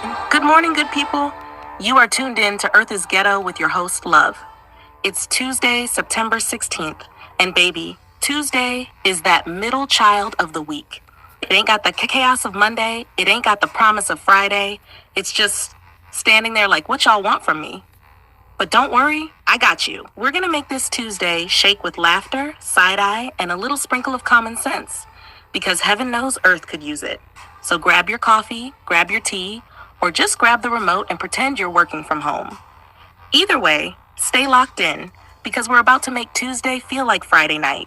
Good morning, good people. You are tuned in to Earth is Ghetto with your host, Love. It's Tuesday, September 16th, and baby, Tuesday is that middle child of the week. It ain't got the chaos of Monday, it ain't got the promise of Friday. It's just standing there like, what y'all want from me? But don't worry, I got you. We're gonna make this Tuesday shake with laughter, side-eye, and a little sprinkle of common sense. Because heaven knows Earth could use it. So grab your coffee, grab your tea, or just grab the remote and pretend you're working from home. Either way, stay locked in, because we're about to make Tuesday feel like Friday night.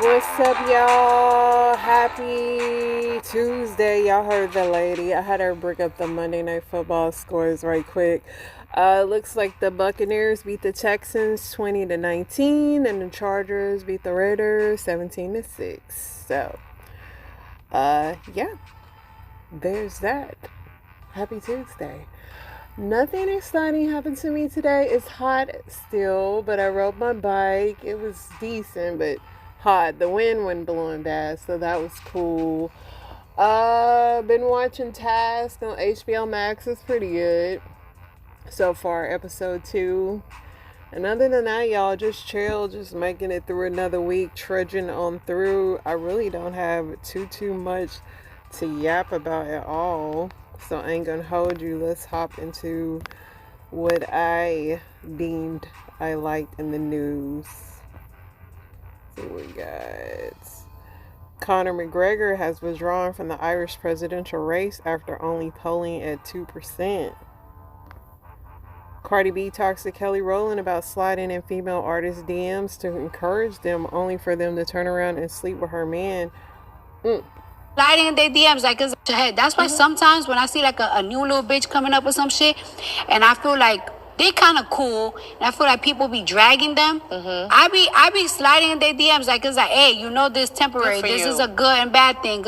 What's up, y'all? Happy Tuesday. Y'all heard the lady. I had her bring up the Monday Night Football scores right quick. Looks like the Buccaneers beat the Texans 20-19, and the Chargers beat the Raiders 17-6. So, yeah, there's that. Happy Tuesday. Nothing exciting happened to me today. It's hot still, but I rode my bike. It was decent, but hot. The wind wasn't blowing bad, so that was cool. Been watching Task on HBO Max. It's pretty good so far, episode 2. And other than that, y'all, just chill, just making it through another week, trudging on through. I really don't have too much to yap about at all, so I ain't gonna hold you. Let's hop into what I deemed I liked in the news. See what we got. Conor McGregor has withdrawn from the Irish presidential race after only polling at 2%. Cardi B talks to Kelly Rowland about sliding in female artists' DMs to encourage them, only for them to turn around and sleep with her man. Sliding in their DMs like it's your head. That's why sometimes when I see like a new little bitch coming up with some shit, and I feel like they kind of cool, and I feel like people be dragging them. I be sliding in their DMs like it's like, hey, you know this temporary. This is a good and bad thing.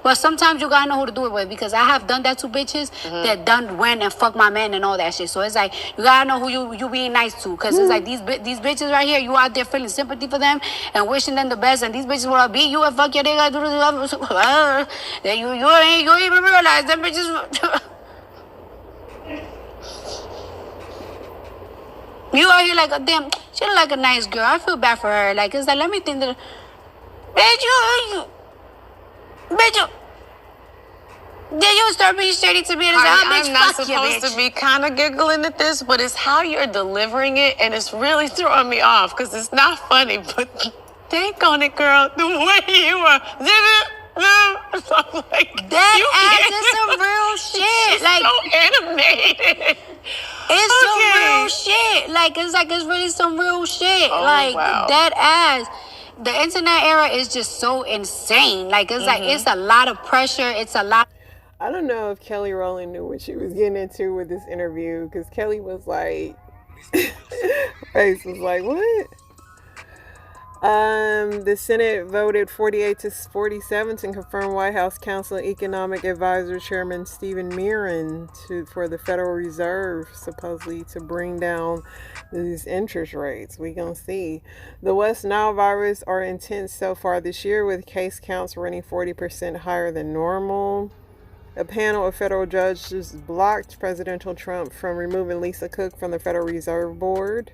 But sometimes you gotta know who to do it with, because I have done that to bitches that done went and fuck my man and all that shit. So it's like you gotta know who you being nice to, because it's like these bitches right here, you out there feeling sympathy for them and wishing them the best, and these bitches wanna beat you and fuck your nigga. Then you ain't even realize them bitches. You out here like a damn, she look like a nice girl. I feel bad for her. Like, it's like, let me think that, then you start being shady to me and it's like, oh, bitch, I'm not fuck you, supposed bitch. to be kind of giggling at this, but it's how you're delivering it, and it's really throwing me off, because it's not funny, but think on it, girl, the way you are. So I'm like, That ass is some real shit. She's Like, so animated. it's some real shit. Like, it's really some real shit. Oh, like, wow. that ass. The internet era is just so insane. Like, it's like, it's a lot of pressure. It's a lot. I don't know if Kelly Rowland knew what she was getting into with this interview, because Kelly was like, face was like, what? The Senate voted 48-47 to confirm White House Council Economic Advisor Chairman Stephen Mirren for the Federal Reserve, supposedly to bring down these interest rates. We gonna see. The West Nile virus are intense so far this year, with case counts running 40% higher than normal. A panel of federal judges blocked President Trump from removing Lisa Cook from the Federal Reserve Board.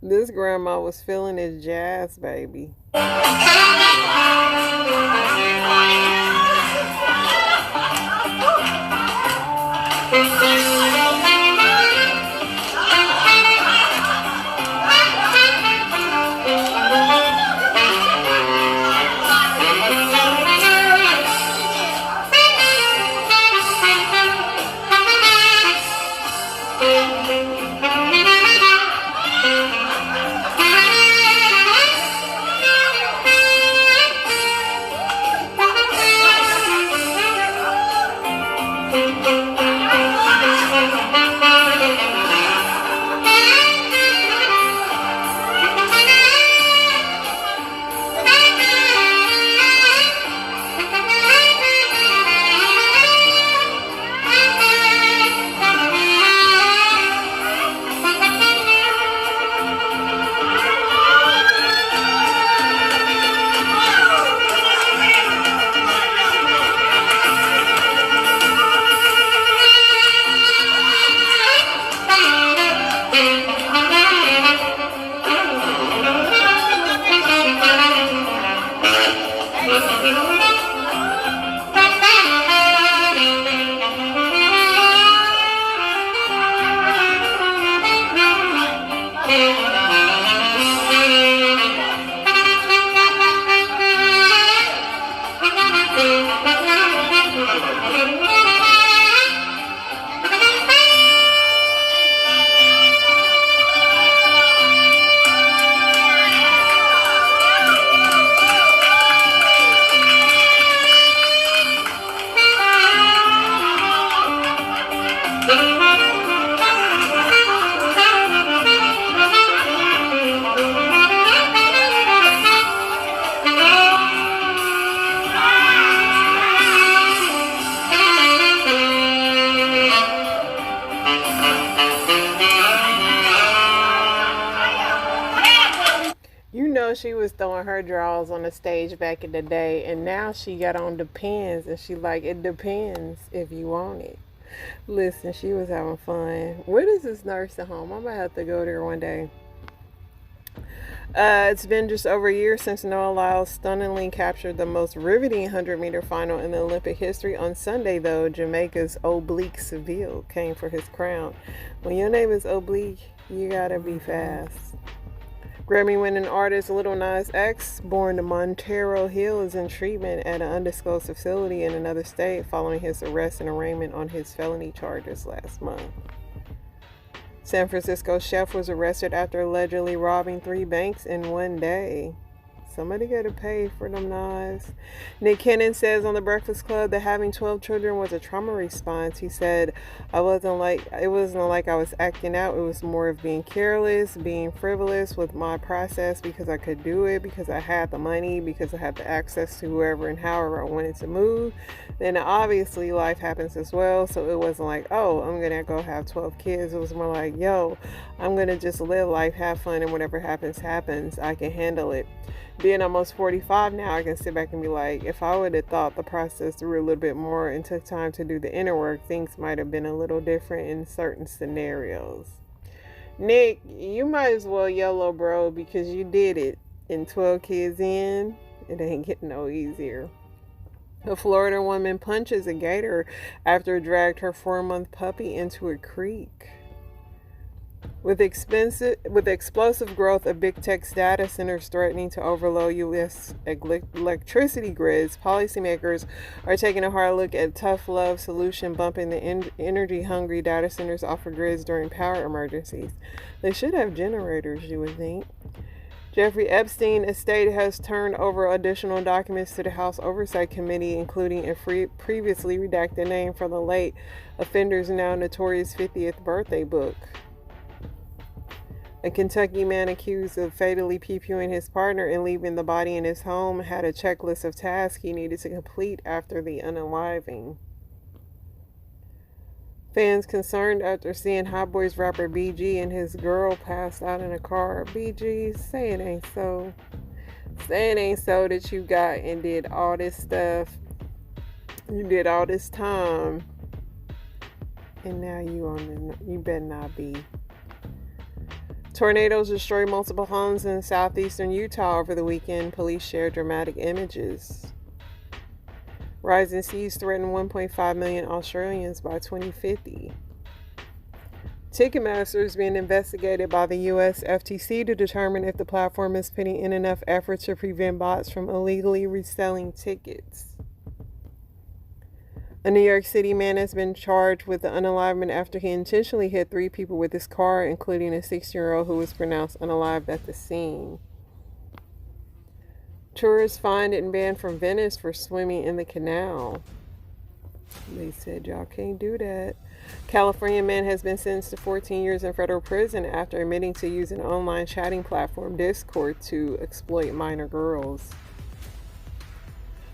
This grandma was feeling his jazz, baby. You know she was throwing her draws on the stage back in the day, and now she got on Depends, and she like, it depends if you want it. Listen, she was having fun. What is this nursing home? I'm gonna have to go there one day. It's been just over a year since Noah Lyles stunningly captured the most riveting 100-meter final in the Olympic history. On Sunday, though, Jamaica's Oblique Seville came for his crown. When your name is Oblique, you gotta be fast. Grammy-winning artist Lil Nas X, born to Montero Hill, is in treatment at an undisclosed facility in another state following his arrest and arraignment on his felony charges last month. San Francisco chef was arrested after allegedly robbing 3 banks in one day. Somebody gotta pay for them knives. Nick Cannon says on The Breakfast Club that having 12 children was a trauma response. He said, it wasn't like I was acting out. It was more of being careless, being frivolous with my process because I could do it, because I had the money, because I had the access to whoever and however I wanted to move. Then obviously life happens as well. So it wasn't like, oh, I'm gonna go have 12 kids. It was more like, yo, I'm gonna just live life, have fun, and whatever happens, happens. I can handle it. Being almost 45 now, I can sit back and be like, if I would have thought the process through a little bit more and took time to do the inner work, things might have been a little different in certain scenarios. Nick, you might as well YOLO, bro, because you did it. And 12 kids in, it ain't getting no easier. A Florida woman punches a gator after it dragged her 4-month puppy into a creek. With explosive growth of big tech data centers threatening to overload U.S. electricity grids, policymakers are taking a hard look at tough love solution bumping the energy-hungry data centers off of grids during power emergencies. They should have generators, you would think. Jeffrey Epstein estate has turned over additional documents to the House Oversight Committee, including a previously redacted name for the late offender's now notorious 50th birthday book. A Kentucky man accused of fatally PPUing his partner and leaving the body in his home had a checklist of tasks he needed to complete after the unaliving. Fans concerned after seeing Hot Boys rapper BG and his girl passed out in a car. BG, say it ain't so. Say it ain't so that you got and did all this stuff. You did all this time. And now you better not be. Tornadoes destroyed multiple homes in southeastern Utah over the weekend. Police shared dramatic images. Rising seas threaten 1.5 million Australians by 2050. Ticketmaster is being investigated by the U.S. FTC to determine if the platform is putting in enough effort to prevent bots from illegally reselling tickets. A New York City man has been charged with the unalivement after he intentionally hit 3 people with his car, including a 16-year-old who was pronounced unalived at the scene. Tourists fined and banned from Venice for swimming in the canal. They said y'all can't do that. California man has been sentenced to 14 years in federal prison after admitting to using online chatting platform Discord to exploit minor girls.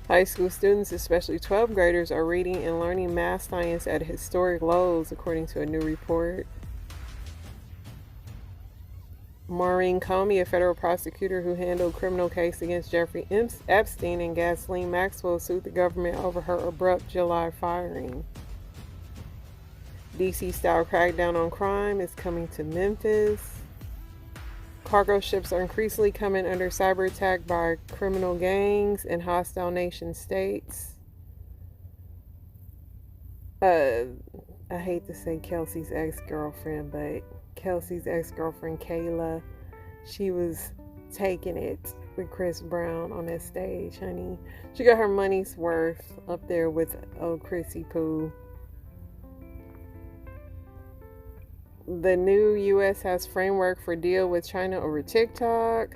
High school students, especially 12th graders, are reading and learning math science at historic lows, according to a new report. Maureen Comey, a federal prosecutor who handled criminal case against Jeffrey Epstein and Ghislaine Maxwell, sued the government over her abrupt July firing. DC-style crackdown on crime is coming to Memphis. Cargo ships are increasingly coming under cyber attack by criminal gangs and hostile nation states. I hate to say Kelsey's ex-girlfriend, but Kelsey's ex-girlfriend Kayla, she was taking it with Chris Brown on that stage, honey. She got her money's worth up there with old Chrissy Poo. The new U.S. has framework for deal with China over TikTok.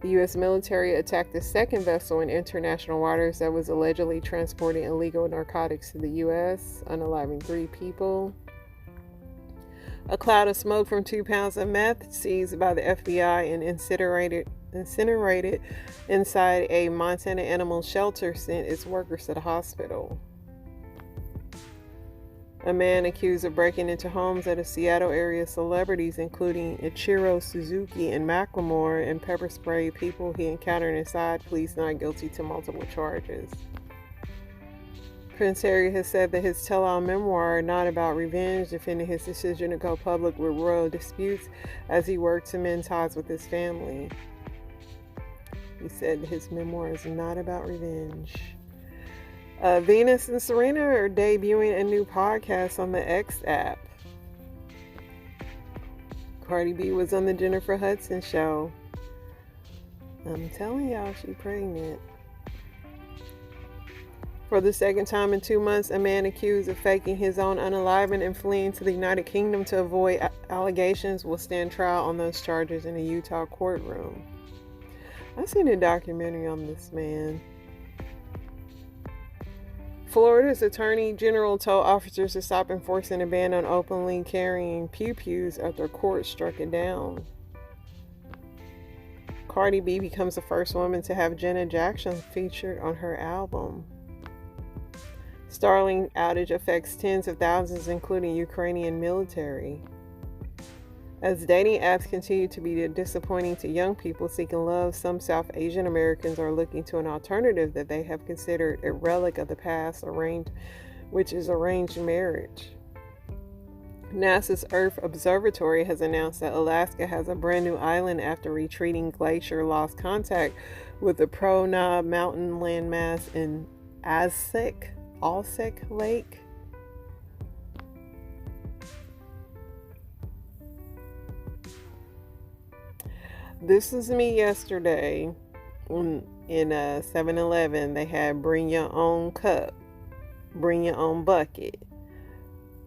The U.S. military attacked the second vessel in international waters that was allegedly transporting illegal narcotics to the U.S., unaliving 3 people. A cloud of smoke from 2 pounds of meth seized by the FBI and incinerated inside a Montana animal shelter sent its workers to the hospital. A man accused of breaking into homes at a Seattle area celebrities, including Ichiro Suzuki and Macklemore, and pepper sprayed people he encountered inside, pleads not guilty to multiple charges. Prince Harry has said that his tell-all memoir, Not About Revenge, defended his decision to go public with royal disputes as he worked to mend ties with his family. He said his memoir is not about revenge. Venus and Serena are debuting a new podcast on the X app. Cardi B was on the Jennifer Hudson show. I'm telling y'all, she's pregnant. For the second time in 2 months, a man accused of faking his own unaliving and fleeing to the United Kingdom to avoid allegations will stand trial on those charges in a Utah courtroom. I've seen a documentary on this man. Florida's Attorney General told officers to stop enforcing a ban on openly carrying pew-pews after court struck it down. Cardi B becomes the first woman to have Janet Jackson featured on her album. Starlink outage affects tens of thousands, including Ukrainian military. As dating apps continue to be disappointing to young people seeking love, some South Asian Americans are looking to an alternative that they have considered a relic of the past, which is arranged marriage. NASA's Earth Observatory has announced that Alaska has a brand new island after retreating glacier lost contact with the Pronob mountain landmass in Alsek Lake. This was me yesterday in a 7-Eleven. They had bring your own cup, bring your own bucket.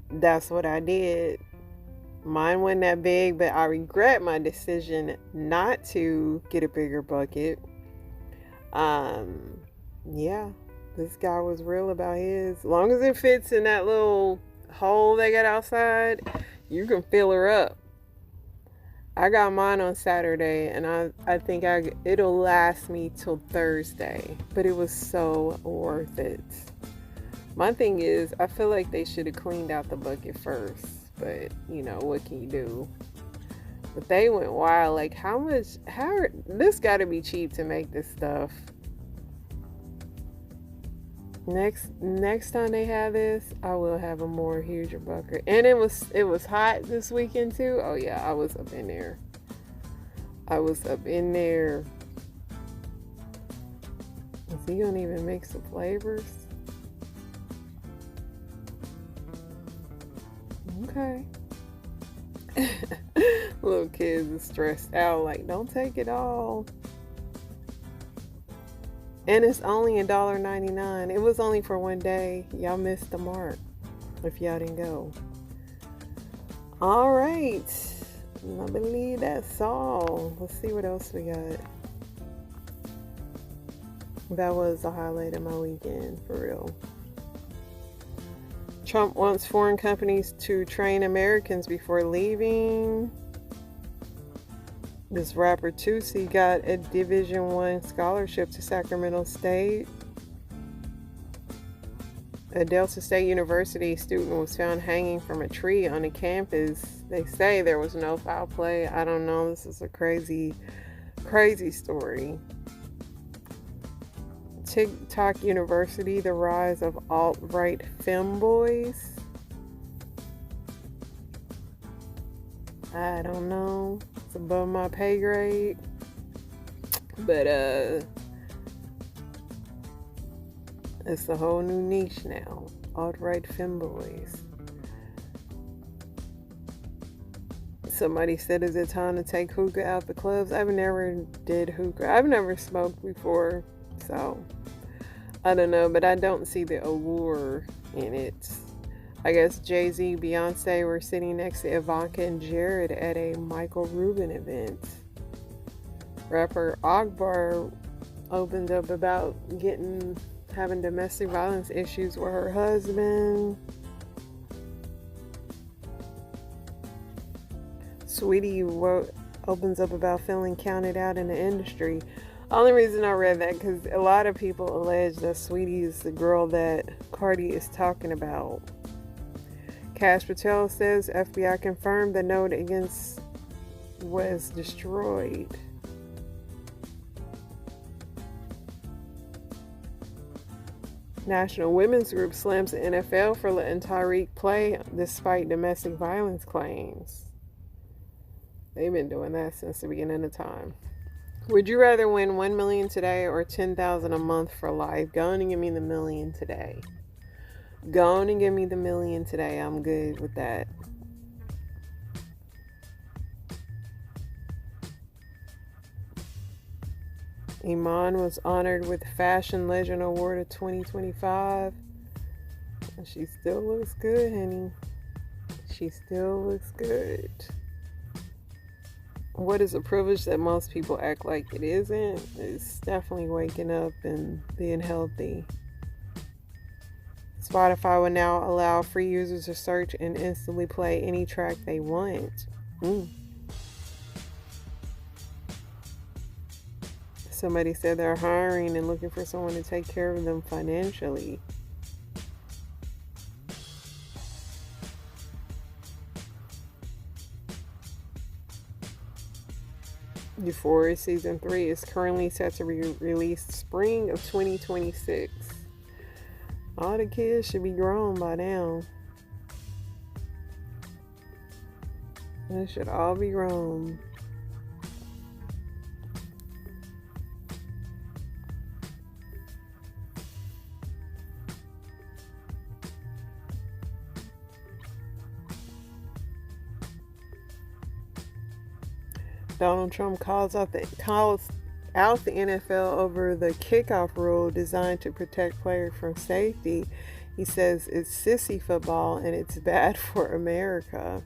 That's what I did. Mine wasn't that big, but I regret my decision not to get a bigger bucket. Yeah, this guy was real about his. As long as it fits in that little hole they got outside, you can fill her up. I got mine on Saturday, and I think it'll last me till Thursday, but it was so worth it. My thing is, I feel like they should have cleaned out the bucket first, but you know, what can you do? But they went wild. Like, this got to be cheap to make this stuff. Next time they have this, I will have a more huger bucket. And it was hot this weekend too. Oh yeah, I was up in there. Is he gonna even mix the flavors? Okay. Little kids are stressed out, like, don't take it all. And it's only $1.99. It was only for one day. Y'all missed the mark if y'all didn't go. All right. I believe that's all. Let's see what else we got. That was the highlight of my weekend, for real. Trump wants foreign companies to train Americans before leaving. This rapper Tootsie got a Division I scholarship to Sacramento State. A Delta State University student was found hanging from a tree on a campus. They say there was no foul play. I don't know. This is a crazy, crazy story. TikTok University, the rise of alt-right femboys. I don't know. It's above my pay grade. But it's a whole new niche now. Alt-right femboys. Somebody said, is it time to take hookah out the clubs? I've never did hookah. I've never smoked before, so I don't know, but I don't see the allure in it. I guess Jay-Z, Beyonce were sitting next to Ivanka and Jared at a Michael Rubin event. Rapper Akbar opened up about having domestic violence issues with her husband. Sweetie opens up about feeling counted out in the industry. Only reason I read that because a lot of people allege that Sweetie is the girl that Cardi is talking about. Cash Patel says FBI confirmed the note against was destroyed. National Women's Group slams the NFL for letting Tyreek play despite domestic violence claims. They've been doing that since the beginning of time. Would you rather win $1 million today or $10,000 a month for life? Go on and give me the $1 million today. Go on and give me the $1 million today. I'm good with that. Iman was honored with Fashion Legend Award of 2025. And she still looks good, honey. She still looks good. What is a privilege that most people act like it isn't? It's definitely waking up and being healthy. Spotify will now allow free users to search and instantly play any track they want. Somebody said they're hiring and looking for someone to take care of them financially. Euphoria Season 3 is currently set to be released spring of 2026. All the kids should be grown by now. They should all be grown. Donald Trump calls out the NFL over the kickoff rule designed to protect players from safety. He says it's sissy football and it's bad for America.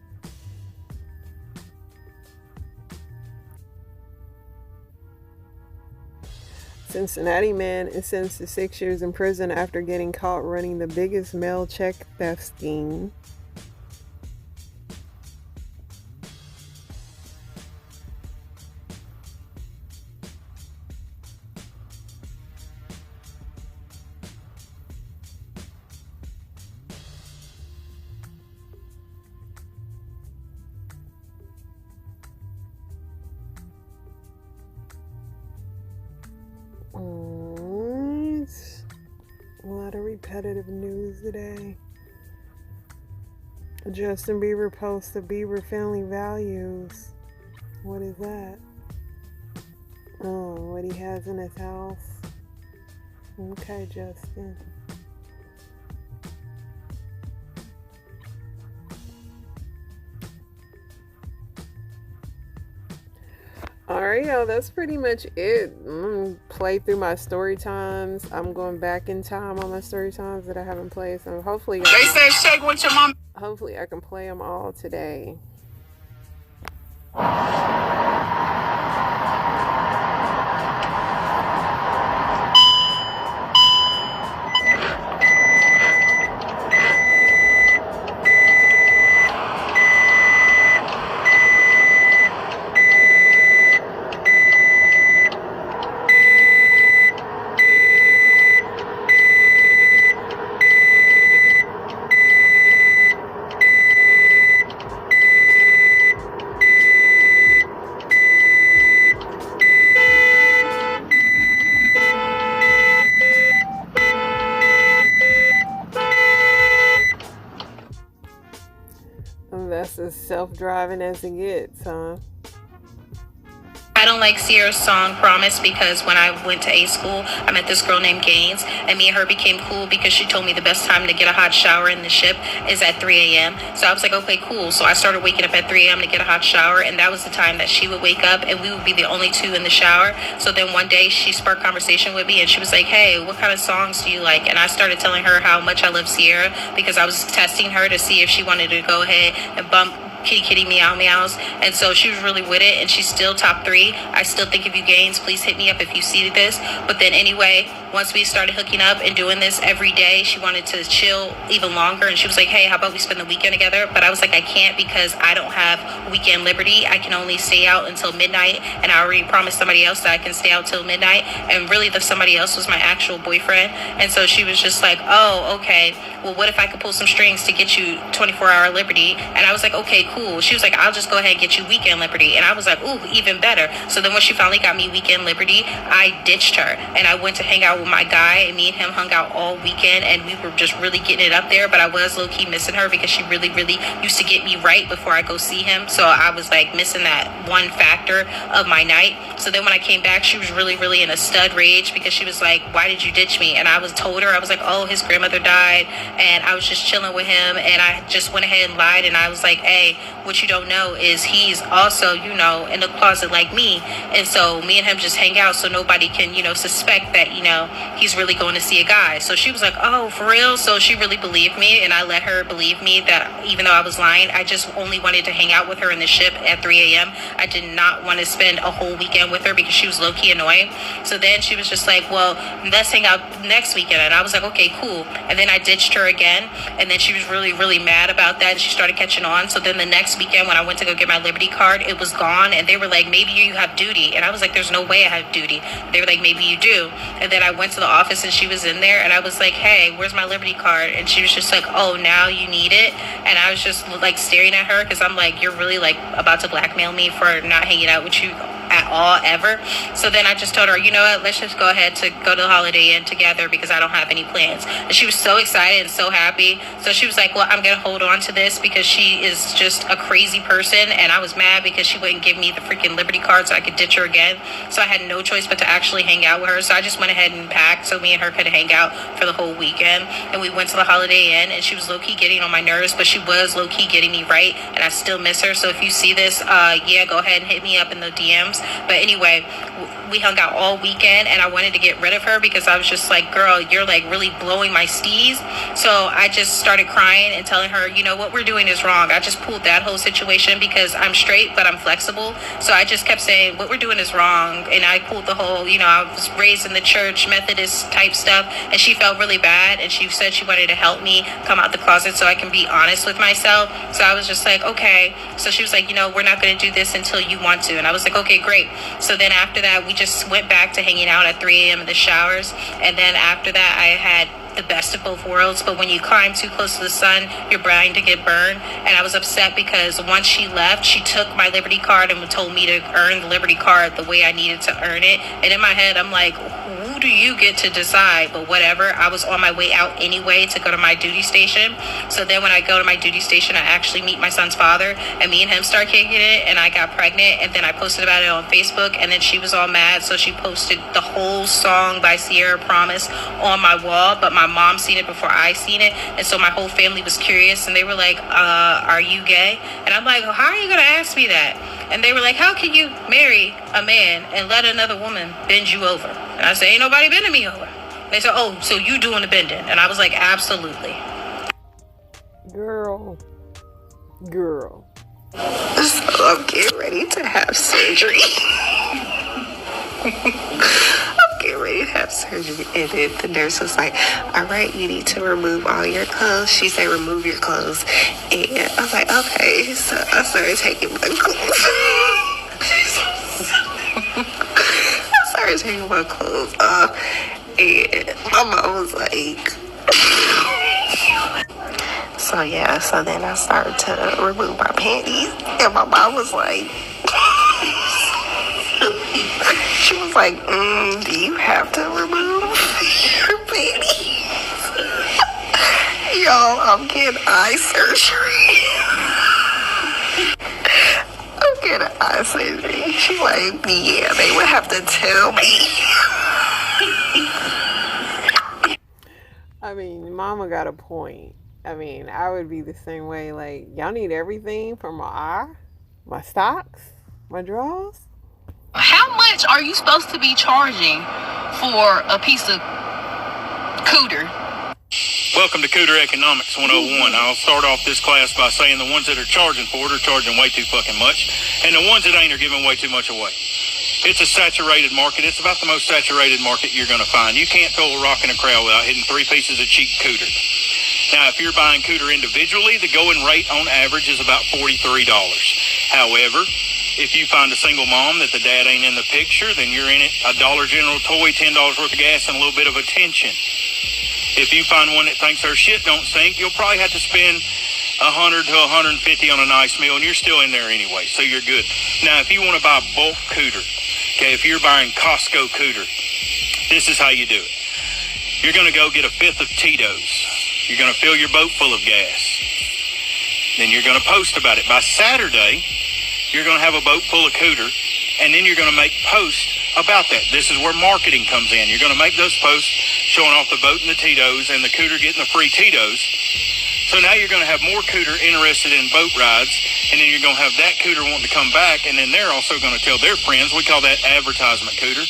Cincinnati man is sentenced to 6 years in prison after getting caught running the biggest mail check theft scheme. A lot of repetitive news today. Justin Bieber posts the Bieber family values. What is that? Oh, what he has in his house. Okay, Justin. Alright, y'all, that's pretty much it. I'm gonna play through my story times. I'm going back in time on my story times that I haven't played. So hopefully hopefully I can play them all today. That's as self-driving as it gets, huh? I don't like Sierra's song Promise because when I went to A school, I met this girl named Gaines, and me and her became cool because she told me the best time to get a hot shower in the ship is at 3 a.m. So I was like, okay, cool. So I started waking up at 3 a.m. to get a hot shower, and that was the time that she would wake up, and we would be the only two in the shower. So then one day she sparked conversation with me, and she was like, hey, what kind of songs do you like? And I started telling her how much I love Sierra because I was testing her to see if she wanted to go ahead and bump kitty kitty meow meows. And so she was really with it, and she's still top 3. I still think of you, Gaines. Please hit me up if you see this. But then anyway, once we started hooking up and doing this every day, she wanted to chill even longer, and she was like, hey, how about we spend the weekend together? But I was like, I can't because I don't have weekend liberty. I can only stay out until midnight, and I already promised somebody else that I can stay out till midnight, and really the somebody else was my actual boyfriend. And so she was just like, oh, okay, well, what if I could pull some strings to get you 24-hour liberty? And I was like, okay, cool. She was like, I'll just go ahead and get you weekend liberty. And I was like, ooh, even better. So then when she finally got me weekend liberty, I ditched her and I went to hang out with my guy, and me and him hung out all weekend, and we were just really getting it up there. But I was low-key missing her because she really, really used to get me right before I go see him. So I was like missing that one factor of my night. So then when I came back, she was really, really in a stud rage because she was like, why did you ditch me? And I told her, I was like, oh, his grandmother died, and I was just chilling with him, and I just went ahead and lied, and I was like, hey, what you don't know is he's also, in the closet like me. And so me and him just hang out so nobody can, suspect that, he's really going to see a guy. So she was like, oh, for real? So she really believed me, and I let her believe me that even though I was lying, I just only wanted to hang out with her in the ship at 3 a.m. I did not want to spend a whole weekend with her because she was low-key annoying. So then she was just like, well, let's hang out next weekend. And I was like, okay, cool. And then I ditched her again, and then she was really, really mad about that, and she started catching on. So then the next weekend when I went to go get my Liberty card, it was gone, and they were like, maybe you have duty. And I was like, there's no way I have duty. They were like, maybe you do. And then I went to the office, and she was in there, and I was like, hey, where's my Liberty card? And she was just like, oh, now you need it. And I was just like staring at her because I'm like, you're really like about to blackmail me for not hanging out with you at all ever. So then I just told her, you know what, let's just go ahead to go to the Holiday Inn together because I don't have any plans. And she was so excited and so happy. So she was like, well, I'm gonna hold on to this because she is just a crazy person. And I was mad because she wouldn't give me the freaking Liberty card so I could ditch her again. So I had no choice but to actually hang out with her. So I just went ahead and packed so me and her could hang out for the whole weekend. And we went to the Holiday Inn, and she was low-key getting on my nerves, but she was low-key getting me right, and I still miss her. So if you see this, yeah, go ahead and hit me up in the DMs. But anyway, we hung out all weekend, and I wanted to get rid of her because I was just like, girl, you're like really blowing my steez. So I just started crying and telling her, what we're doing is wrong. I just pulled that whole situation because I'm straight, but I'm flexible. So I just kept saying, what we're doing is wrong. And I pulled the whole, I was raised in the church, Methodist type stuff, and she felt really bad. And she said she wanted to help me come out the closet so I can be honest with myself. So I was just like, okay. So she was like, we're not going to do this until you want to. And I was like, okay, great. So then after that, we just went back to hanging out at 3 a.m. in the showers. And then after that, I had the best of both worlds. But when you climb too close to the sun, you're bound to get burned. And I was upset because once she left, she took my Liberty card and told me to earn the Liberty card the way I needed to earn it. And in my head, I'm like, who do you get to decide? But whatever. I was on my way out anyway to go to my duty station. So then when I go to my duty station, I actually meet my son's father, and me and him start kicking it, and I got pregnant. And then I posted about it on Facebook, and then she was all mad, so she posted the whole song by Sierra, Promise, on my wall. But my mom seen it before I seen it, and so my whole family was curious, and they were like, are you gay? And I'm like, how are you gonna ask me that? And they were like, how can you marry a man and let another woman bend you over? And I said, ain't nobody bending me over. They said, oh, so you doing the bending? And I was like, absolutely. Girl. So I'm getting ready to have surgery. And then the nurse was like, all right, you need to remove all your clothes. She said, remove your clothes. And I was like, okay. So I started taking my clothes. off. And my mom was like, so then I started to remove my panties. And my mom was like, she was like, do you have to remove your panties? Y'all, I'm getting eye surgery. I'm get an eye surgery. She like, yeah, they would have to tell me. I mean, mama got a point. I mean, I would be the same way. Like, y'all need everything from my eye, my stocks, my drawers. How much are you supposed to be charging for a piece of Cooter? Welcome to Cooter Economics 101. I'll start off this class by saying the ones that are charging for it are charging way too fucking much, and the ones that ain't are giving way too much away. It's a saturated market. It's about the most saturated market you're going to find. You can't throw a rock in a crowd without hitting 3 pieces of cheap Cooter. Now, if you're buying Cooter individually, the going rate on average is about $43. However, if you find a single mom that the dad ain't in the picture, then you're in it a Dollar General toy, $10 worth of gas, and a little bit of attention. If you find one that thinks her shit don't stink, you'll probably have to spend $100 to $150 on a nice meal, and you're still in there anyway, so you're good. Now, if you want to buy bulk Cooter, okay, if you're buying Costco Cooter, this is how you do it. You're going to go get a fifth of Tito's. You're going to fill your boat full of gas. Then you're going to post about it. By Saturday, you're going to have a boat full of Cooter, and then you're going to make posts about that. This is where marketing comes in. You're going to make those posts showing off the boat and the Tito's and the Cooter getting the free Tito's. So now you're going to have more Cooter interested in boat rides, and then you're going to have that Cooter wanting to come back, and then they're also going to tell their friends. We call that advertisement Cooter.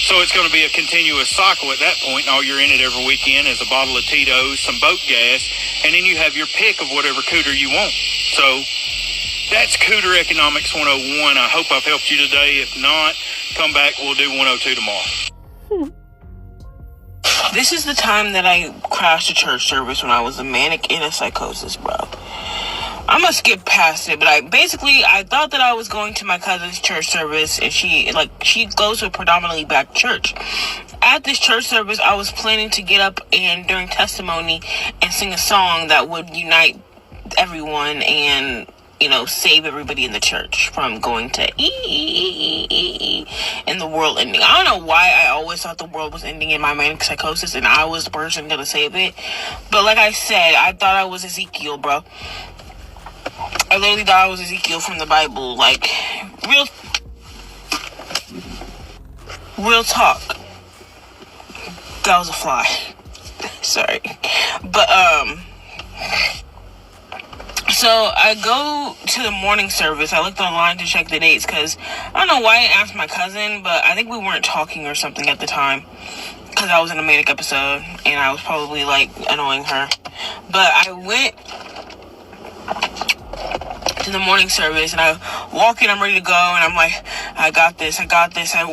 So it's going to be a continuous cycle at that point, and all you're in it every weekend is a bottle of Tito's, some boat gas, and then you have your pick of whatever Cooter you want. So that's Cooter Economics 101. I hope I've helped you today. If not, come back. We'll do 102 tomorrow. This is the time that I crashed a church service when I was a manic in a psychosis, bro. I'm gonna skip past it, but I thought that I was going to my cousin's church service, and she goes to a predominantly black church. At this church service, I was planning to get up and during testimony and sing a song that would unite everyone and, you know, save everybody in the church from going to and the world ending. I don't know why I always thought the world was ending in my manic psychosis and I was the person gonna save it. But like I said, I thought I was Ezekiel, bro. I literally thought I was Ezekiel from the Bible. Like, real talk. That was a fly. Sorry. But, so I go to the morning service. I looked online to check the dates because I don't know why I asked my cousin, but I think we weren't talking or something at the time because I was in a manic episode and I was probably like annoying her. But I went to the morning service and I walk in, I'm ready to go, and I'm like, I got this. I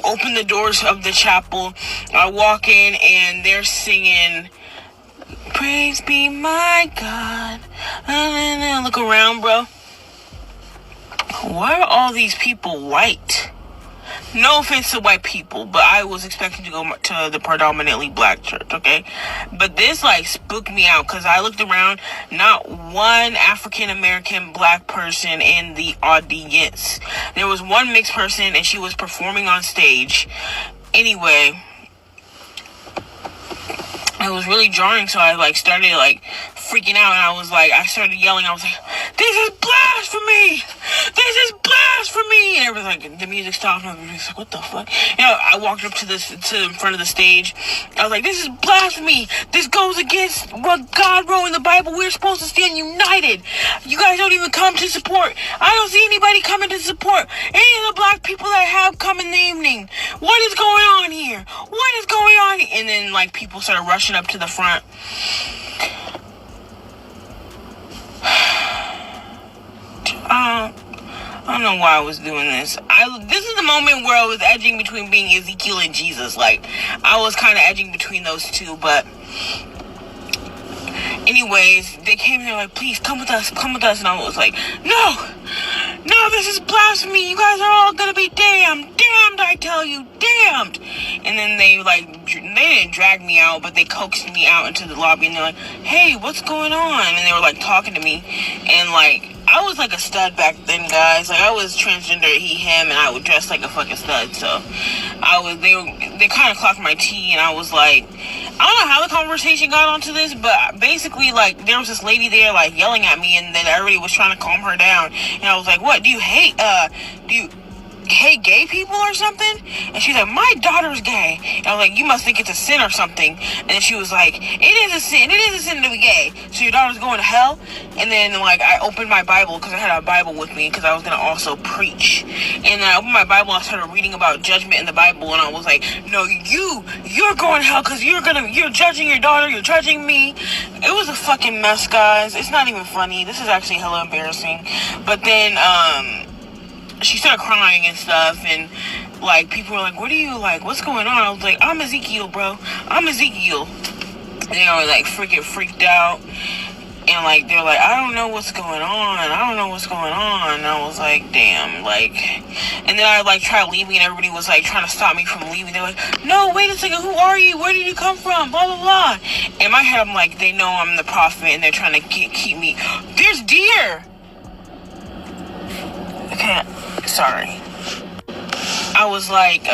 open the doors of the chapel. I walk in and they're singing Praise be my God. And I look around, bro. Why are all these people white? No offense to white people, but I was expecting to go to the predominantly black church, okay? But this, like, spooked me out because I looked around, not one African-American black person in the audience. There was one mixed person, and she was performing on stage. Anyway, it was really jarring, so I, like, started, like, freaking out, and I started yelling. I was like, this is blasphemy! This is blasphemy! And everyone, like, the music stopped, and I was like, what the fuck? You know, I walked up to in front of the stage. I was like, this is blasphemy! This goes against what God wrote in the Bible. We're supposed to stand united. You guys don't even come to support. I don't see anybody coming to support any of the black people that have come in the evening. What is going on here? What is going on? And then, like, people started rushing up to the front. I don't know why I was doing this. This is the moment where I was edging between being Ezekiel and Jesus. Like, I was kind of edging between those two, but anyways, they came here like, please come with us, and I was like, no, this is blasphemy. You guys are all gonna be damned, I tell you, damned. And then they didn't drag me out, but they coaxed me out into the lobby, and they're like, hey, what's going on? And they were like talking to me, and like, I was like a stud back then, guys. Like, I was transgender, he, him, and I would dress like a fucking stud. So they kind of clocked my tea, and I was like, I don't know how the conversation got onto this, but basically, like, there was this lady there, like, yelling at me, and then everybody was trying to calm her down. And I was like, what, do you hate gay people or something? And she's like, my daughter's gay. And I was like, you must think it's a sin or something. And then she was like, it is a sin to be gay, so your daughter's going to hell. And then, like, I opened my Bible, because I had a Bible with me, because I was going to also preach. And then I opened my Bible, and I started reading about judgment in the Bible, and I was like, no, you're going to hell, because you're judging your daughter, you're judging me. It was a fucking mess, guys. It's not even funny. This is actually hella embarrassing. But then, she started crying and stuff, and like people were like, what are you, like, what's going on? I was like, I'm Ezekiel, bro, I'm Ezekiel. And they were like freaking freaked out, and like they're like, I don't know what's going on, and I was like, damn. Like, and then I like tried leaving, and everybody was like trying to stop me from leaving. They're like, no, wait a second, who are you, where did you come from, blah blah blah. In my head I'm like, they know I'm the prophet, and they're trying to keep me. There's deer. Okay, sorry. I was like,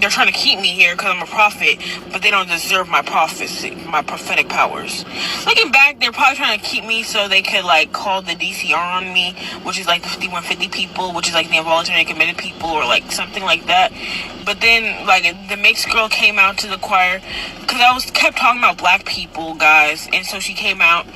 they're trying to keep me here because I'm a prophet, but they don't deserve my prophecy, my prophetic powers. Looking back, they're probably trying to keep me so they could, like, call the DCR on me, which is, like, the 5150 people, which is, like, the involuntary committed people, or, like, something like that. But then, like, the mixed girl came out to the choir, because I kept talking about black people, guys, and so she came out.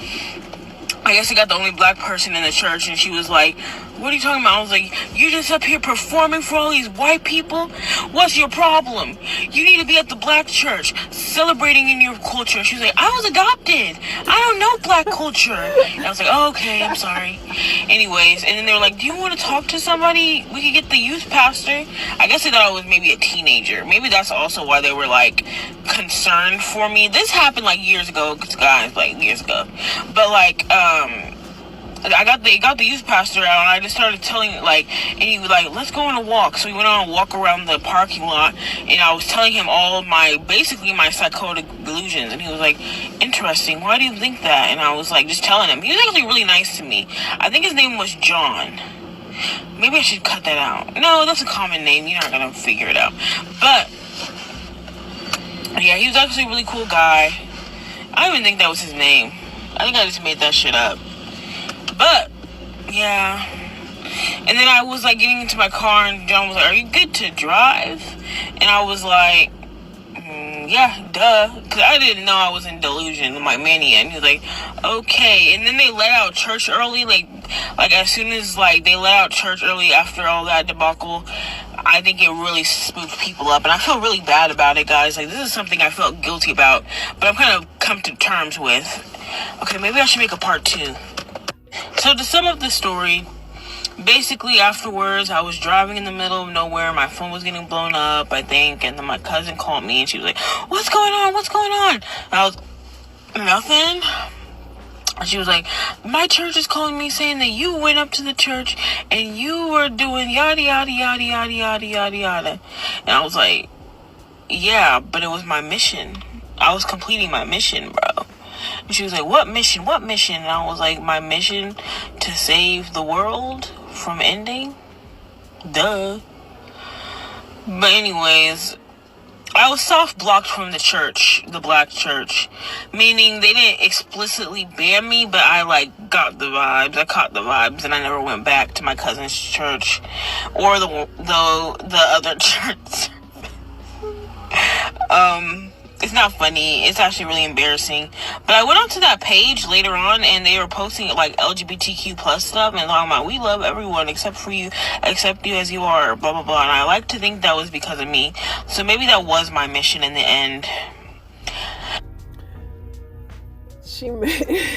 I guess I got the only black person in the church, and she was like, what are you talking about? I was like, you're just up here performing for all these white people? What's your problem? You need to be at the black church, celebrating in your culture. She was like, I was adopted, I don't know black culture. And I was like, oh, okay, I'm sorry. Anyways, and then they were like, do you want to talk to somebody? We could get the youth pastor. I guess they thought I was maybe a teenager. Maybe that's also why they were, like, concerned for me. This happened, like, years ago, guys, like, years ago. But, like, they got the youth pastor out, and I just started telling, like, and he was like, let's go on a walk. So we went on a walk around the parking lot, and I was telling him all of basically my psychotic delusions, and he was like, interesting, why do you think that? And I was like, just telling him. He was actually really nice to me. I think his name was John. Maybe I should cut that out. No, that's a common name, you're not gonna figure it out. But yeah, he was actually a really cool guy. I don't even think that was his name. I think I just made that shit up. But, yeah. And then I was, like, getting into my car, and John was like, are you good to drive? And I was like, yeah, duh. Because I didn't know I was in delusion, my mania. And he was like, okay. And then they let out church early. Like as soon as, like, they let out church early after all that debacle, I think it really spooked people up. And I feel really bad about it, guys. Like, this is something I felt guilty about, but I'm kind of come to terms with. Okay, maybe I should make a part 2. So to sum up the story, basically afterwards, I was driving in the middle of nowhere. My phone was getting blown up, I think. And then my cousin called me, and she was like, what's going on? What's going on? And I was, nothing. And she was like, my church is calling me saying that you went up to the church and you were doing yada, yada, yada, yada, yada, yada, yada. And I was like, yeah, but it was my mission. I was completing my mission, bro. And she was like, what mission? What mission? And I was like, my mission to save the world from ending? Duh. But anyways, I was soft-blocked from the church, the black church. Meaning they didn't explicitly ban me, but I, like, got the vibes. I caught the vibes, and I never went back to my cousin's church. Or the other church. It's not funny. It's actually really embarrassing. But I went onto that page later on, and they were posting, like, LGBTQ plus stuff, and talking about, we love everyone except you as you are, blah, blah, blah. And I like to think that was because of me. So maybe that was my mission in the end. She made...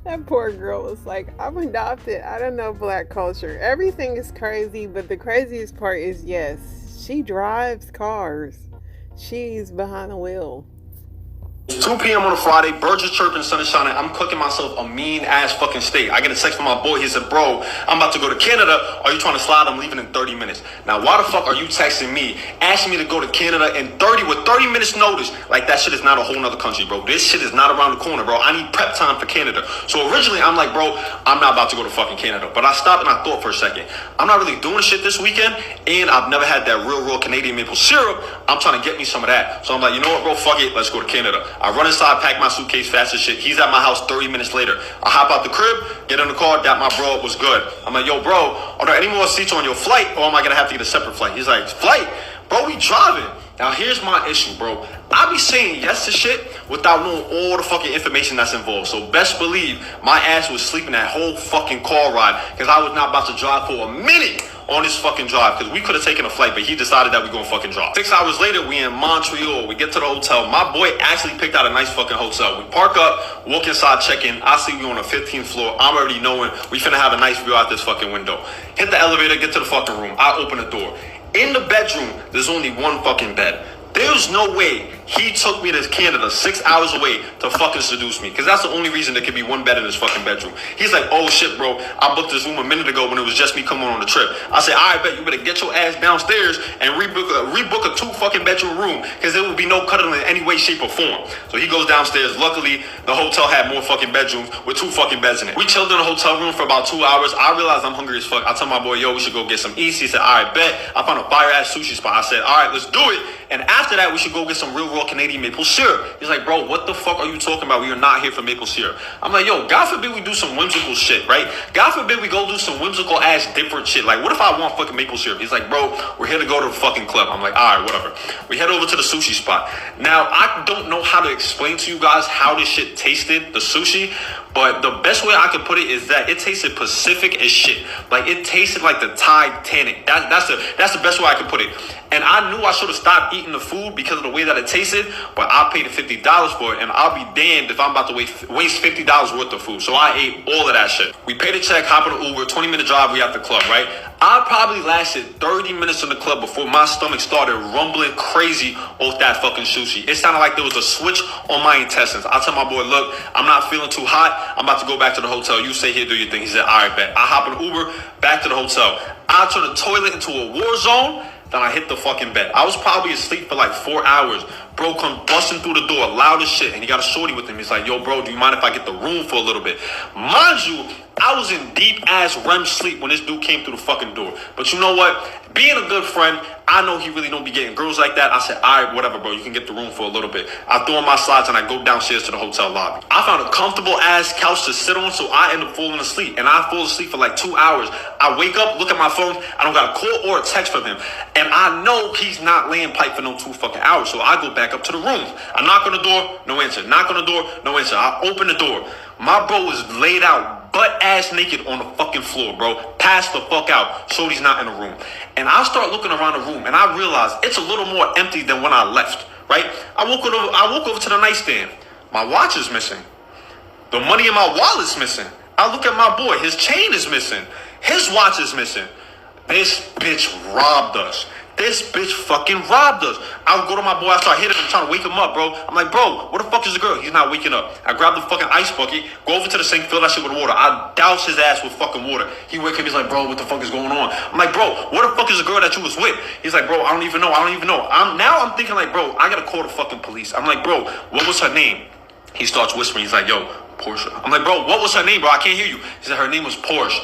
That poor girl was like, I'm adopted. I don't know black culture. Everything is crazy, but the craziest part is, yes, she drives cars. She's behind the wheel. 2 p.m. on a Friday, birds are chirping, sun is shining. I'm cooking myself a mean-ass fucking steak. I get a text from my boy. He said, bro, I'm about to go to Canada. Are you trying to slide? I'm leaving in 30 minutes. Now, why the fuck are you texting me, asking me to go to Canada with 30 minutes notice? Like, that shit is not a whole nother country, bro. This shit is not around the corner, bro. I need prep time for Canada. So originally, I'm like, bro, I'm not about to go to fucking Canada. But I stopped and I thought for a second. I'm not really doing shit this weekend, and I've never had that real Canadian maple syrup. I'm trying to get me some of that. So I'm like, you know what, bro? Fuck it. Let's go to Canada. I run inside, pack my suitcase fast as shit. He's at my house 30 minutes later. I hop out the crib, get in the car, dap my bro, was good. I'm like, yo, bro, are there any more seats on your flight, or am I gonna have to get a separate flight? He's like, flight? Bro, we driving. Now, here's my issue, bro. I be saying yes to shit without knowing all the fucking information that's involved. So best believe my ass was sleeping that whole fucking car ride because I was not about to drive for a minute on this fucking drive because we could have taken a flight, but he decided that we gonna fucking drive. 6 hours later, we in Montreal. We get to the hotel. My boy actually picked out a nice fucking hotel. We park up, walk inside, check in. I see we on the 15th floor. I'm already knowing we finna have a nice view out this fucking window. Hit the elevator, get to the fucking room. I open the door. In the bedroom, there's only one fucking bed. There's no way he took me to Canada 6 hours away to fucking seduce me. Because that's the only reason there could be one bed in this fucking bedroom. He's like, oh shit, bro. I booked this room a minute ago when it was just me coming on the trip. I said, all right, bet you better get your ass downstairs and rebook a 2 fucking bedroom room. Because there will be no cuddling in any way, shape, or form. So he goes downstairs. Luckily, the hotel had more fucking bedrooms with 2 fucking beds in it. We chilled in the hotel room for about 2 hours. I realized I'm hungry as fuck. I tell my boy, yo, we should go get some eats. He said, all right, bet. I found a fire-ass sushi spot. I said, all right, let's do it. And after that, we should go get some real raw Canadian maple syrup. He's like, bro, what the fuck are you talking about? We are not here for maple syrup. I'm like, yo, God forbid we do some whimsical shit, right? God forbid we go do some whimsical ass different shit. Like, what if I want fucking maple syrup? He's like, bro, we're here to go to the fucking club. I'm like, all right, whatever. We head over to the sushi spot. Now, I don't know how to explain to you guys how this shit tasted, the sushi, but the best way I can put it is that it tasted Pacific as shit. Like, it tasted like the Titanic. That's the best way I can put it. And I knew I should have stopped eating the food because of the way that it tasted, but I paid $50 for it, and I'll be damned if I'm about to waste $50 worth of food. So I ate all of that shit. We paid a check, hop in an Uber, 20-minute drive, we at the club, right? I probably lasted 30 minutes in the club before my stomach started rumbling crazy off that fucking sushi. It sounded like there was a switch on my intestines. I tell my boy, look, I'm not feeling too hot. I'm about to go back to the hotel. You stay here, do your thing. He said, all right, bet. I hop in Uber, back to the hotel. I turn the toilet into a war zone. Then I hit the fucking bed. I was probably asleep for like 4 hours. Bro come busting through the door, loud as shit, and he got a shorty with him. He's like, yo, bro, do you mind if I get the room for a little bit? Mind you, I was in deep-ass REM sleep when this dude came through the fucking door. But you know what? Being a good friend, I know he really don't be getting girls like that. I said, all right, whatever, bro. You can get the room for a little bit. I throw on my slides and I go downstairs to the hotel lobby. I found a comfortable-ass couch to sit on, so I end up falling asleep. And I fall asleep for like 2 hours. I wake up, look at my phone. I don't got a call or a text from him. And I know he's not laying pipe for no 2 fucking hours. So I go back up to the room. I knock on the door, no answer. Knock on the door, no answer. I open the door. My bro is laid out butt-ass naked on the fucking floor, bro. Pass the fuck out. Shorty's not in the room. And I start looking around the room, and I realize it's a little more empty than when I left, right? I walk over to the nightstand. My watch is missing. The money in my wallet's missing. I look at my boy. His chain is missing. His watch is missing. This bitch robbed us. This bitch fucking robbed us. I would go to my boy, I start hitting him, trying to wake him up, bro. I'm like, bro, where the fuck is the girl? He's not waking up. I grab the fucking ice bucket, go over to the sink, fill that shit with water. I douse his ass with fucking water. He wake up, he's like, bro, what the fuck is going on? I'm like, bro, where the fuck is the girl that you was with? He's like, bro, I don't even know. Now I'm thinking like, bro, I gotta call the fucking police. I'm like, bro, what was her name? He starts whispering. He's like, yo, Porsche. I'm like, bro, what was her name, bro? I can't hear you. He said her name was Porsche.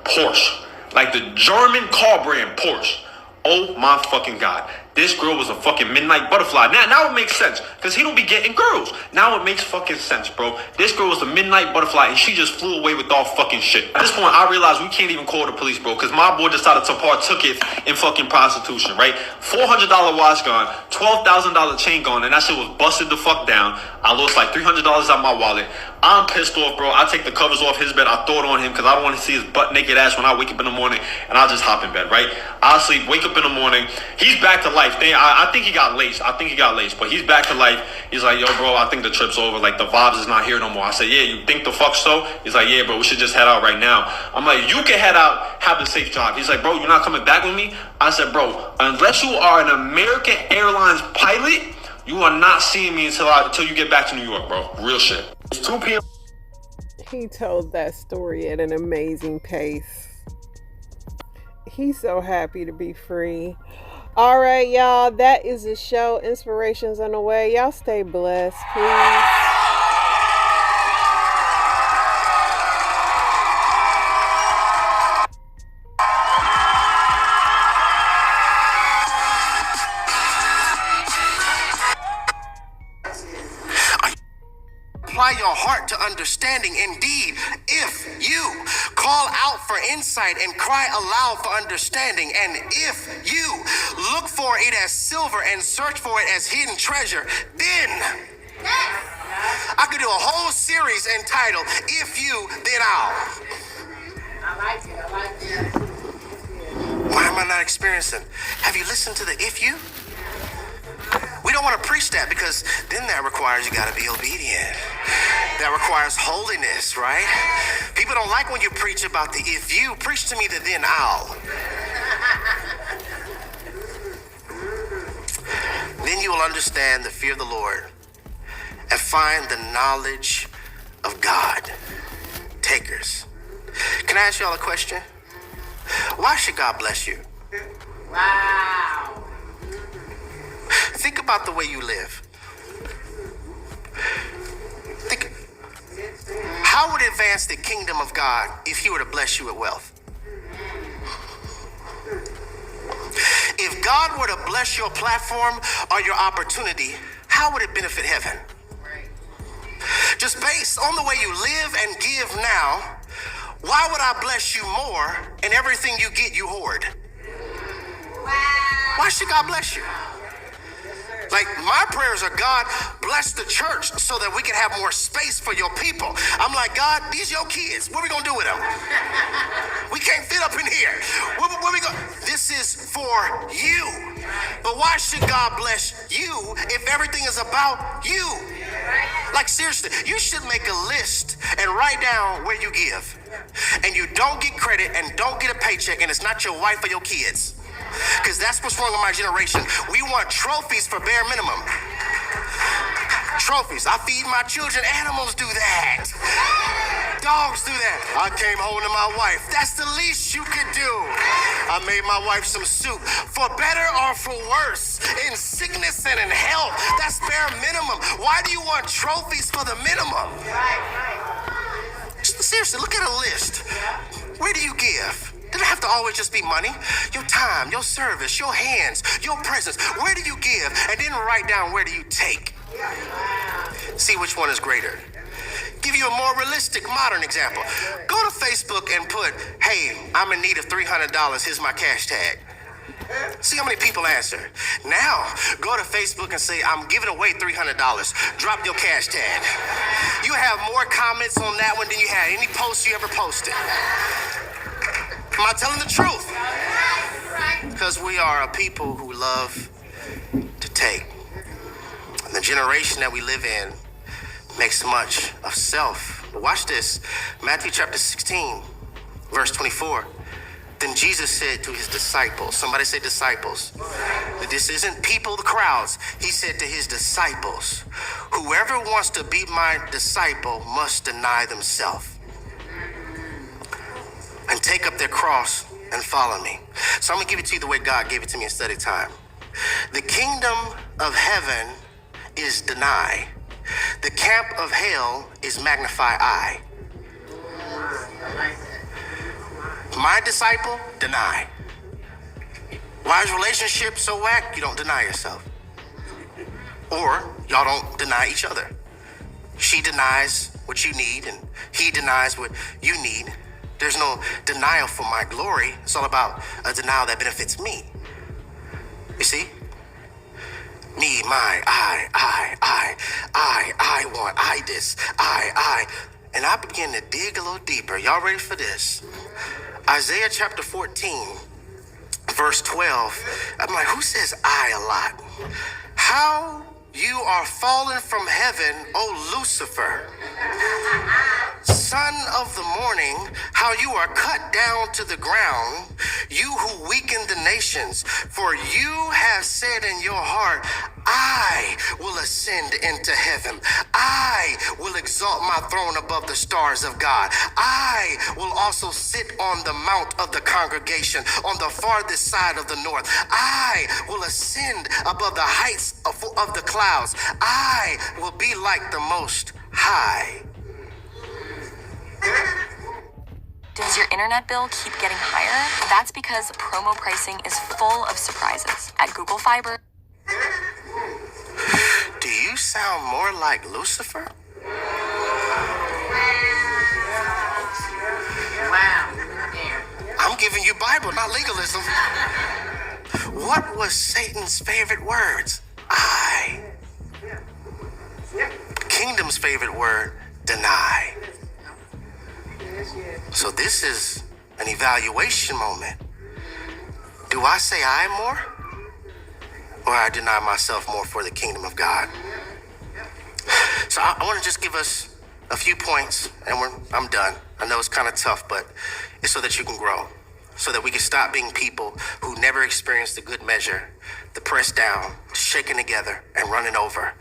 Porsche. Like the German car brand Porsche. Oh my fucking God. This girl was a fucking midnight butterfly. Now it makes sense. Because he don't be getting girls. Now it makes fucking sense, bro. This girl was a midnight butterfly and she just flew away with all fucking shit. At this point, I realized we can't even call the police, bro. Because my boy decided to partook it in fucking prostitution, right? $400 watch gone, $12,000 chain gone, and that shit was busted the fuck down. I lost like $300 out my wallet. I'm pissed off, bro. I take the covers off his bed. I throw it on him because I don't want to see his butt naked ass when I wake up in the morning. And I just hop in bed, right? I sleep, wake up in the morning. He's back to life. I think he got laced. But he's back to life. He's like, yo, bro, I think the trip's over. Like, the vibes is not here no more. I said, yeah, you think the fuck so? He's like, yeah, bro, we should just head out right now. I'm like, you can head out, have a safe drive. He's like, bro, you're not coming back with me? I said, bro, unless you are an American Airlines pilot, You are not seeing me until you get back to New York, bro. Real shit. It's 2 p.m. He told that story at an amazing pace. He's so happy to be free. All right, y'all. That is the show. Inspirations on the way. Y'all stay blessed, please. Apply your heart to understanding. Indeed, if you call out for insight and cry aloud for understanding, and if you look for it as silver and search for it as hidden treasure, then I could do a whole series entitled If You, Then I'll. I like it. Why am I not experiencing? Have you listened to the if you? We don't want to preach that because then that requires you got to be obedient. That requires holiness, right? People don't like when you preach about the if you. Preach to me the then I'll. Then you will understand the fear of the Lord and find the knowledge of God. Takers. Can I ask y'all a question? Why should God bless you? Wow. Think about the way you live. Think, how would it advance the kingdom of God if he were to bless you with wealth? If God were to bless your platform or your opportunity, how would it benefit heaven? Just based on the way you live and give now, why would I bless you more and everything you get you hoard? Why should God bless you? Like, my prayers are, God, bless the church so that we can have more space for your people. I'm like, God, these your kids. What are we going to do with them? We can't fit up in here. Where we go? This is for you. But why should God bless you if everything is about you? Like, seriously, you should make a list and write down where you give. And you don't get credit and don't get a paycheck, and it's not your wife or your kids. Because that's what's wrong with my generation. We want trophies for bare minimum. Trophies. I feed my children. Animals do that. Dogs do that. I came home to my wife. That's the least you could do. I made my wife some soup. For better or for worse, in sickness and in health. That's bare minimum. Why do you want trophies for the minimum? Seriously, look at a list. Where do you give? It doesn't have to always just be money. Your time, your service, your hands, your presence. Where do you give? And then write down where do you take. See which one is greater. Give you a more realistic, modern example. Go to Facebook and put, hey, I'm in need of $300. Here's my cash tag. See how many people answer. Now, go to Facebook and say, I'm giving away $300. Drop your cash tag. You have more comments on that one than you had any post you ever posted. Am I telling the truth? Because we are a people who love to take. And the generation that we live in makes much of self. But watch this. Matthew chapter 16, verse 24. Then Jesus said to his disciples, somebody say disciples. This isn't people, the crowds. He said to his disciples, whoever wants to be my disciple must deny themselves and take up their cross and follow me. So I'm gonna give it to you the way God gave it to me in study time. The kingdom of heaven is deny. The camp of hell is magnify I. My disciple, deny. Why is relationship so whack? You don't deny yourself. Or y'all don't deny each other. She denies what you need and he denies what you need. There's no denial for my glory. It's all about a denial that benefits me. You see? Me, my, I want, I this, I. And I begin to dig a little deeper. Y'all ready for this? Isaiah chapter 14, verse 12. I'm like, who says I a lot? How you are fallen from heaven, O Lucifer, son of the morning, how you are cut down to the ground, you who weaken the nations. For you have said in your heart, I will ascend into heaven. I will exalt my throne above the stars of God. I will also sit on the mount of the congregation on the farthest side of the north. I will ascend above the heights of the clouds. I will be like the Most High. Does your internet bill keep getting higher? That's because promo pricing is full of surprises. At Google Fiber. Do you sound more like Lucifer? Wow. I'm giving you Bible, not legalism. What was Satan's favorite words? I. Kingdom's favorite word, deny. So this is an evaluation moment. Do I say I more? Or I deny myself more for the kingdom of God? So I want to just give us a few points and I'm done. I know it's kind of tough, but it's so that you can grow. So that we can stop being people who never experienced the good measure, the pressed down, shaken together, and running over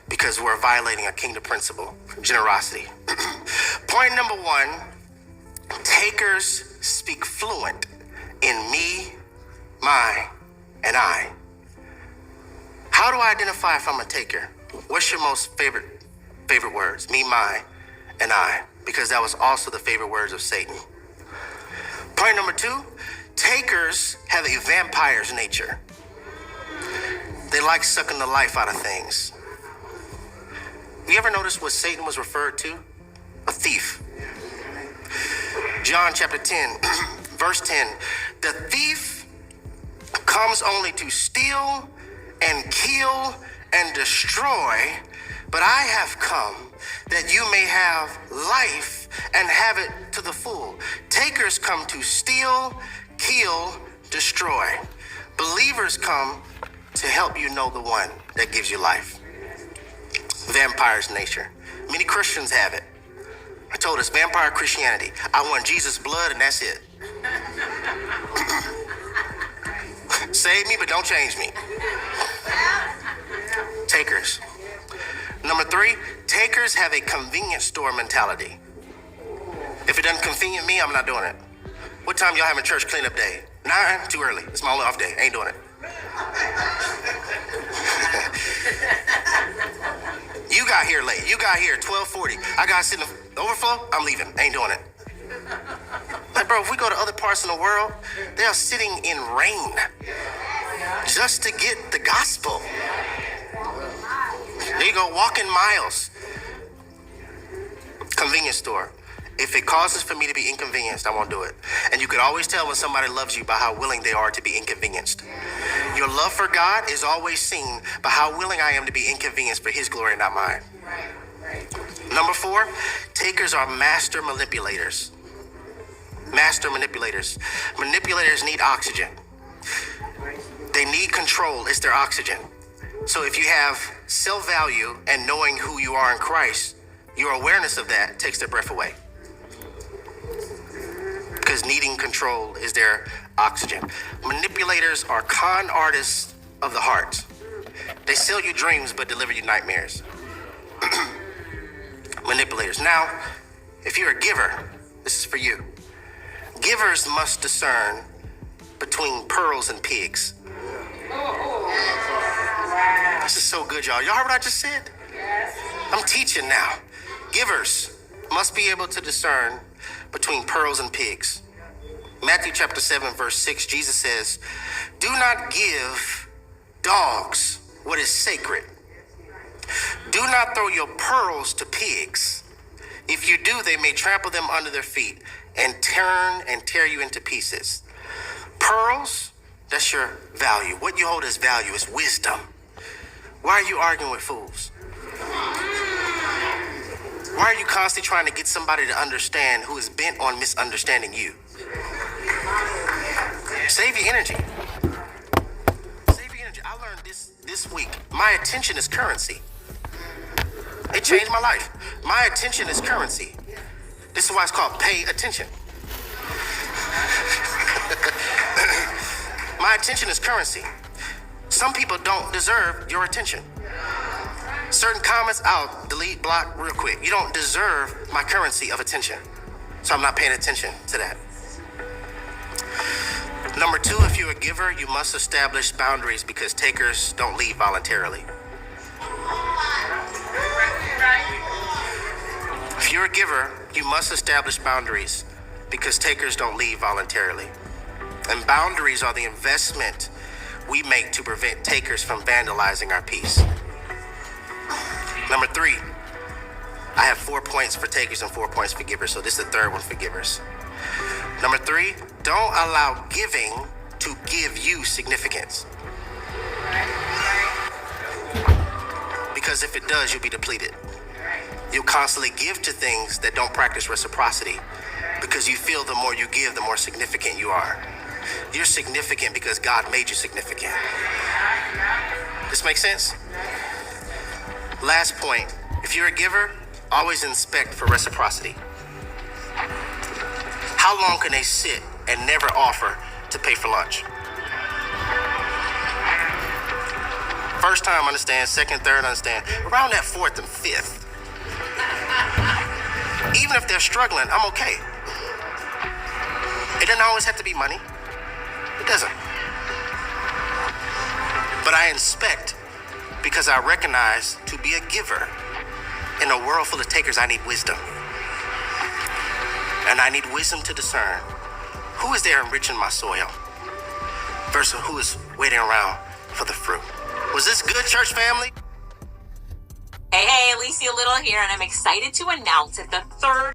because we're violating a kingdom principle, generosity. Point number 1, takers speak fluent in me, my, and I. How do I identify if I'm a taker? What's your most favorite words? Me, my, and I. Because that was also the favorite words of Satan. Point number 2, takers have a vampire's nature. They like sucking the life out of things. You ever notice what Satan was referred to? A thief. John chapter 10, verse 10. The thief comes only to steal and kill and destroy, but I have come that you may have life and have it to the full. Takers come to steal, kill, destroy. Believers come to help you know the one that gives you life. Vampire's nature. Many Christians have it. I told us vampire Christianity. I want Jesus' blood and that's it. Save me, but don't change me. Takers. Number 3, takers have a convenience store mentality. If it doesn't convenient me, I'm not doing it. What time y'all having church cleanup day? 9? Too early. It's my only off day. Ain't doing it. You got here late. You got here 12:40. I got to sit in the overflow. I'm leaving. Ain't doing it. Like, bro, if we go to other parts of the world, they are sitting in rain just to get the gospel. There you go, walking miles. Convenience store. If it causes for me to be inconvenienced, I won't do it. And you can always tell when somebody loves you by how willing they are to be inconvenienced. Your love for God is always seen by how willing I am to be inconvenienced for his glory, not mine. Number 4, takers are master manipulators. Master manipulators. Manipulators need oxygen. They need control. It's their oxygen. So if you have self-value and knowing who you are in Christ, your awareness of that takes their breath away. Because needing control is their oxygen. Manipulators are con artists of the heart. They sell you dreams but deliver you nightmares. Manipulators. Now, if you're a giver, this is for you. Givers must discern between pearls and pigs. This is so good, y'all. Y'all heard what I just said? I'm teaching now. Givers must be able to discern between pearls and pigs. Matthew chapter 7, verse 6, Jesus says, do not give dogs what is sacred. Do not throw your pearls to pigs. If you do, they may trample them under their feet and turn and tear you into pieces. Pearls, that's your value. What you hold as value is wisdom. Why are you arguing with fools? Why are you constantly trying to get somebody to understand who is bent on misunderstanding you? Save your energy. Save your energy. I learned this week. My attention is currency. It changed my life. My attention is currency. This is why it's called pay attention. My attention is currency. Some people don't deserve your attention. Certain comments, I'll delete, block real quick. You don't deserve my currency of attention. So I'm not paying attention to that. Number 2, if you're a giver, you must establish boundaries because takers don't leave voluntarily. If you're a giver, you must establish boundaries because takers don't leave voluntarily. And boundaries are the investment we make to prevent takers from vandalizing our peace. Number 3, I have 4 points for takers and 4 points for givers, so this is the third one for givers. Number 3, don't allow giving to give you significance. Because if it does, you'll be depleted. You'll constantly give to things that don't practice reciprocity because you feel the more you give, the more significant you are. You're significant because God made you significant. This makes sense? Last point, if you're a giver, always inspect for reciprocity. How long can they sit and never offer to pay for lunch? First time, understand. Second, third, understand. Around that fourth and fifth, even if they're struggling, I'm okay. It doesn't always have to be money. It doesn't. But I inspect because I recognize to be a giver in a world full of takers, I need wisdom. And I need wisdom to discern who is there enriching my soil versus who is waiting around for the fruit. Was this good, church family? Hey, Alicia Little here, and I'm excited to announce that the third